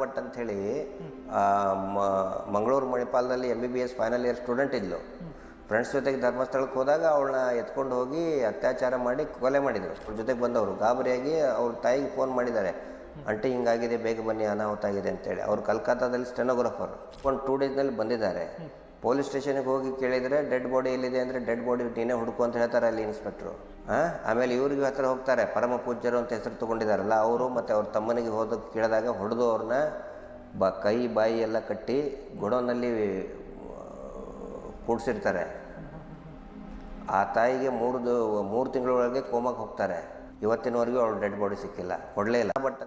ಭಟ್ ಅಂತ ಹೇಳಿ ಮಂಗಳೂರು ಮಣಿಪಾಲದಲ್ಲಿ MBBS ಫೈನಲ್ ಇಯರ್ ಸ್ಟೂಡೆಂಟ್ ಇದ್ಲು. ಫ್ರೆಂಡ್ಸ್ ಜೊತೆಗೆ ಧರ್ಮಸ್ಥಳಕ್ಕೆ ಹೋದಾಗ ಅವಳನ್ನ ಎತ್ಕೊಂಡು ಹೋಗಿ ಅತ್ಯಾಚಾರ ಮಾಡಿ ಕೊಲೆ ಮಾಡಿದರು. ಅವ್ರ ಜೊತೆಗೆ ಬಂದವರು ಗಾಬರಿಯಾಗಿ ಅವ್ರ ತಾಯಿಗೆ ಫೋನ್ ಮಾಡಿದ್ದಾರೆ, ಅಂಟಿ ಹಿಂಗಾಗಿದೆ, ಬೇಗ ಬನ್ನಿ, ಅನಾಹುತ ಆಗಿದೆ ಅಂತೇಳಿ. ಅವರು ಕಲ್ಕತ್ತಾದಲ್ಲಿ ಸ್ಟೆನೋಗ್ರಾಫರ್. ಒಂದು 2 ಡೇಸ್ನಲ್ಲಿ ಬಂದಿದ್ದಾರೆ. ಪೊಲೀಸ್ ಸ್ಟೇಷನ್ಗೆ ಹೋಗಿ ಕೇಳಿದರೆ ಡೆಡ್ ಬಾಡಿ ಎಲ್ಲಿದೆ ಅಂದರೆ ಡೆಡ್ ಬಾಡಿ ನೀನೇ ಹುಡುಕು ಅಂತ ಹೇಳ್ತಾರೆ ಅಲ್ಲಿ ಇನ್ಸ್ಪೆಕ್ಟ್ರು. ಆಮೇಲೆ ಇವ್ರಿಗೆ ಹತ್ರ ಹೋಗ್ತಾರೆ, ಪರಮ ಪೂಜ್ಯರು ಅಂತ ಹೆಸರು ತೊಗೊಂಡಿದ್ದಾರಲ್ಲ ಅವರು, ಮತ್ತು ಅವ್ರ ತಮ್ಮನಿಗೆ ಹೋದಕ್ಕೆ ಕೇಳಿದಾಗ ಹೊಡೆದು ಅವ್ರನ್ನ ಕೈ ಬಾಯಿ ಎಲ್ಲ ಕಟ್ಟಿ ಗೊಡೋನಲ್ಲಿ ಕೂಡಿಸಿರ್ತಾರೆ. ಆ ತಾಯಿಗೆ 3 ತಿಂಗಳೊಳಗೆ ಕೋಮಕ್ಕೆ ಹೋಗ್ತಾರೆ. ಇವತ್ತಿನವರೆಗೂ ಅವ್ರ ಡೆಡ್ ಬಾಡಿ ಸಿಕ್ಕಿಲ್ಲ, ಕೊಡಲೇ ಇಲ್ಲ. ಬಟ್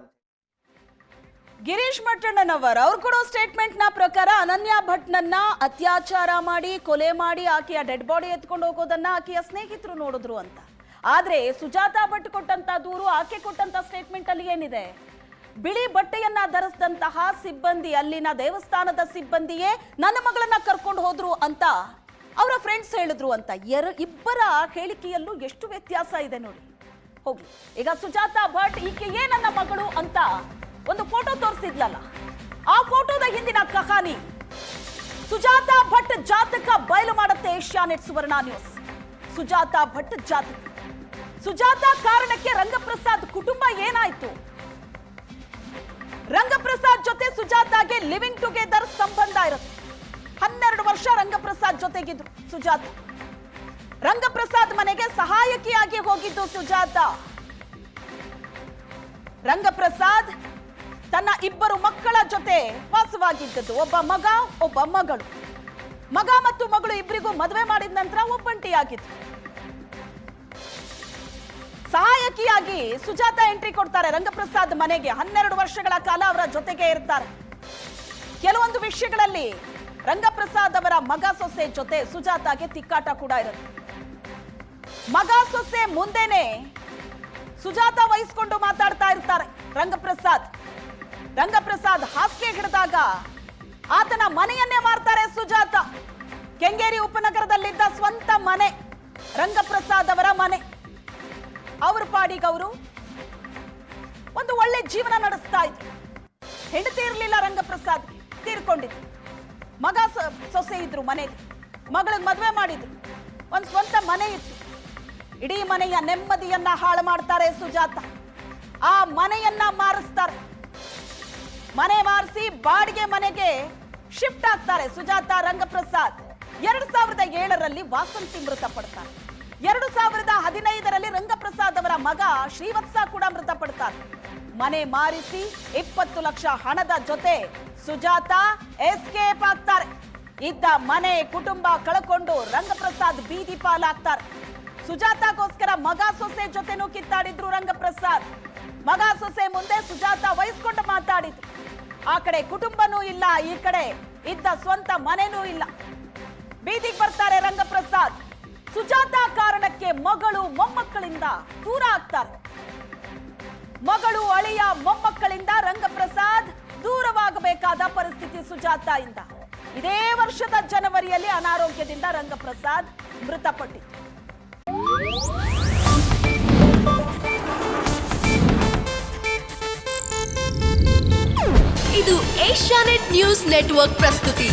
ಗಿರೀಶ್ ಮಟ್ಟಣ್ಣನವರ್ ಅವ್ರು ಕೊಡೋ ಸ್ಟೇಟ್ಮೆಂಟ್ ನ ಪ್ರಕಾರ ಅನನ್ಯ ಭಟ್ನನ್ನ ಅತ್ಯಾಚಾರ ಮಾಡಿ ಕೊಲೆ ಮಾಡಿ ಆಕೆಯ ಡೆಡ್ ಬಾಡಿ ಎತ್ಕೊಂಡು ಹೋಗೋದನ್ನ ಆಕೆಯ ಸ್ನೇಹಿತರು ನೋಡಿದ್ರು ಅಂತ. ಆದ್ರೆ ಸುಜಾತಾ ಭಟ್ ಕೊಟ್ಟಂತ ದೂರು, ಆಕೆ ಕೊಟ್ಟಂತ ಸ್ಟೇಟ್ಮೆಂಟ್ ಅಲ್ಲಿ ಏನಿದೆ? ಬಿಳಿ ಬಟ್ಟೆಯನ್ನ ಧರಿಸಿದಂತಹ ಸಿಬ್ಬಂದಿ, ಅಲ್ಲಿನ ದೇವಸ್ಥಾನದ ಸಿಬ್ಬಂದಿಯೇ ನನ್ನ ಮಗಳನ್ನ ಕರ್ಕೊಂಡು ಹೋದ್ರು ಅಂತ ಅವರ ಫ್ರೆಂಡ್ಸ್ ಹೇಳಿದ್ರು ಅಂತ. ಇಬ್ಬರ ಹೇಳಿಕೆಯಲ್ಲೂ ಎಷ್ಟು ವ್ಯತ್ಯಾಸ ಇದೆ ನೋಡಿ. ಹೋಗ್ಲಿ, ಈಗ ಸುಜಾತಾ ಭಟ್ ಈಕೆಯೇ ನನ್ನ ಮಗಳು ಅಂತ ಒಂದು ಫೋಟೋ ತೋರಿಸಿದ್ಲಲ್ಲ, ಆ ಫೋಟೋದ ಹಿಂದಿನ ಕಹಾನಿ. ಸುಜಾತಾ ಭಟ್ ಜಾತಕ ಬಯಲು ಮಾಡುತ್ತೆ ಏಷ್ಯಾನೆಟ್ ಸುವರ್ಣ ನ್ಯೂಸ್. ಸುಜಾತಾ ಭಟ್ ಜಾತಕ, ಸುಜಾತಾ ಕಾರಣಕ್ಕೆ ರಂಗಪ್ರಸಾದ್ ಕುಟುಂಬ ಏನಾಯ್ತು? ರಂಗಪ್ರಸಾದ್ ಜೊತೆ ಸುಜಾತಾಗೆ ಲಿವಿಂಗ್ ಟುಗೆದರ್ ಸಂಬಂಧ ಇರುತ್ತೆ. 12 ವರ್ಷ ರಂಗಪ್ರಸಾದ್ ಜೊತೆಗಿದ್ರು ಸುಜಾತ. ರಂಗಪ್ರಸಾದ್ ಮನೆಗೆ ಸಹಾಯಕಿಯಾಗಿ ಹೋಗಿದ್ದು ಸುಜಾತ. ರಂಗಪ್ರಸಾದ್ ತನ್ನ 2 ಮಕ್ಕಳ ಜೊತೆ ವಾಸವಾಗಿದ್ದದ್ದು. ಒಬ್ಬ ಮಗ, ಒಬ್ಬ ಮಗಳು. ಮಗ ಮತ್ತು ಮಗಳು ಇಬ್ಬರಿಗೂ ಮದುವೆ ಮಾಡಿದ ನಂತರ ಒಬ್ಬಂಟಿಯಾಗಿದ್ರು. ಸಹಾಯಕಿಯಾಗಿ ಸುಜಾತ ಎಂಟ್ರಿ ಕೊಡ್ತಾರೆ ರಂಗಪ್ರಸಾದ್ ಮನೆಗೆ. 12 ವರ್ಷಗಳ ಕಾಲ ಅವರ ಜೊತೆಗೆ ಇರ್ತಾರೆ. ಕೆಲವೊಂದು ವಿಷಯಗಳಲ್ಲಿ ರಂಗಪ್ರಸಾದ್ ಅವರ ಮಗ ಸೊಸೆ ಜೊತೆ ಸುಜಾತಾಗೆ ತಿಕ್ಕಾಟ ಕೂಡ ಇರುತ್ತೆ. ಮಗ ಸೊಸೆ ಮುಂದೆನೆ ಸುಜಾತ ವಹಿಸ್ಕೊಂಡು ಮಾತಾಡ್ತಾ ಇರ್ತಾರೆ ರಂಗಪ್ರಸಾದ್ ಹಾಸಿಗೆ ಹಿಡಿದಾಗ ಆತನ ಮನೆಯನ್ನೇ ಮಾರ್ತಾರೆ ಸುಜಾತ. ಕೆಂಗೇರಿ ಉಪನಗರದಲ್ಲಿದ್ದ ಸ್ವಂತ ಮನೆ ರಂಗಪ್ರಸಾದ್ ಅವರ ಮನೆ. ಅವ್ರ ಪಾಡಿಗವರು ಒಂದು ಒಳ್ಳೆ ಜೀವನ ನಡೆಸ್ತಾ ಇದ್ರು. ಹೆಂಡತಿ ಇರಲಿಲ್ಲ ರಂಗಪ್ರಸಾದ್, ತೀರ್ಕೊಂಡಿದ್ರು. ಮಗ ಸೊಸೆ ಇದ್ರು ಮನೆಯಲ್ಲಿ. ಮಗಳಿಗೆ ಮದುವೆ ಮಾಡಿದ್ರು. ಒಂದು ಸ್ವಂತ ಮನೆ ಇತ್ತು. ಇಡೀ ಮನೆಯ ನೆಮ್ಮದಿಯನ್ನ ಹಾಳು ಮಾಡ್ತಾರೆ ಸುಜಾತ. ಆ ಮನೆಯನ್ನ ಮಾರಿಸ್ತಾರೆ. ಮನೆ ಮಾರಿಸಿ ಬಾಡಿಗೆ ಮನೆಗೆ ಶಿಫ್ಟ್ ಆಗ್ತಾರೆ ಸುಜಾತ. ರಂಗಪ್ರಸಾದ್ 2007ರಲ್ಲಿ ವಾಸಂತಿ ಮೃತಪಡ್ತಾರೆ. 2015ರಲ್ಲಿ ರಂಗಪ್ರಸಾದ್ ಅವರ ಮಗ ಶ್ರೀವತ್ಸ ಕೂಡ ಮೃತಪಡ್ತಾರೆ. ಮನೆ ಮಾರಿಸಿ 20 ಲಕ್ಷ ಹಣದ ಜೊತೆ ಸುಜಾತ ಎಸ್ಕೇಪ್ ಆಗ್ತಾರೆ. ಇದ್ದ ಮನೆ ಕುಟುಂಬ ಕಳ್ಕೊಂಡು ರಂಗಪ್ರಸಾದ್ ಬೀದಿ ಪಾಲಾಗ್ತಾರೆ. ಸುಜಾತಾಗೋಸ್ಕರ ಮಗ ಸೊಸೆ ಜೊತೆನೂ ಕಿತ್ತಾಡಿದ್ರು ರಂಗಪ್ರಸಾದ್. ಮಗ ಸೊಸೆ ಮುಂದೆ ಸುಜಾತ ವಹಿಸ್ಕೊಂಡು ಮಾತಾಡಿದ್ರು. ಆ ಕಡೆ ಕುಟುಂಬನೂ ಇಲ್ಲ, ಈ ಕಡೆ ಇದ್ದ ಸ್ವಂತ ಮನೆನೂ ಇಲ್ಲ. ಬೀದಿಗೆ ಬರ್ತಾರೆ ರಂಗಪ್ರಸಾದ್. ಸುಜಾತ ಕಾರಣಕ್ಕೆ ಮಗಳು ಮೊಮ್ಮಕ್ಕಳಿಂದ ದೂರ ಆಗ್ತಾರೆ. ಮಗಳು, ಅಳಿಯ, ಮೊಮ್ಮಕ್ಕಳಿಂದ ರಂಗಪ್ರಸಾದ್ ದೂರವಾಗಬೇಕಾದ ಪರಿಸ್ಥಿತಿ ಸುಜಾತ ಇಂದ. ಇದೇ ವರ್ಷದ ಜನವರಿಯಲ್ಲಿ ಅನಾರೋಗ್ಯದಿಂದ ರಂಗಪ್ರಸಾದ್ ಮೃತಪಟ್ಟಿತು. ಇದು ಏಷ್ಯಾನೆಟ್ ನ್ಯೂಸ್ ನೆಟ್ವರ್ಕ್ ಪ್ರಸ್ತುತಿ.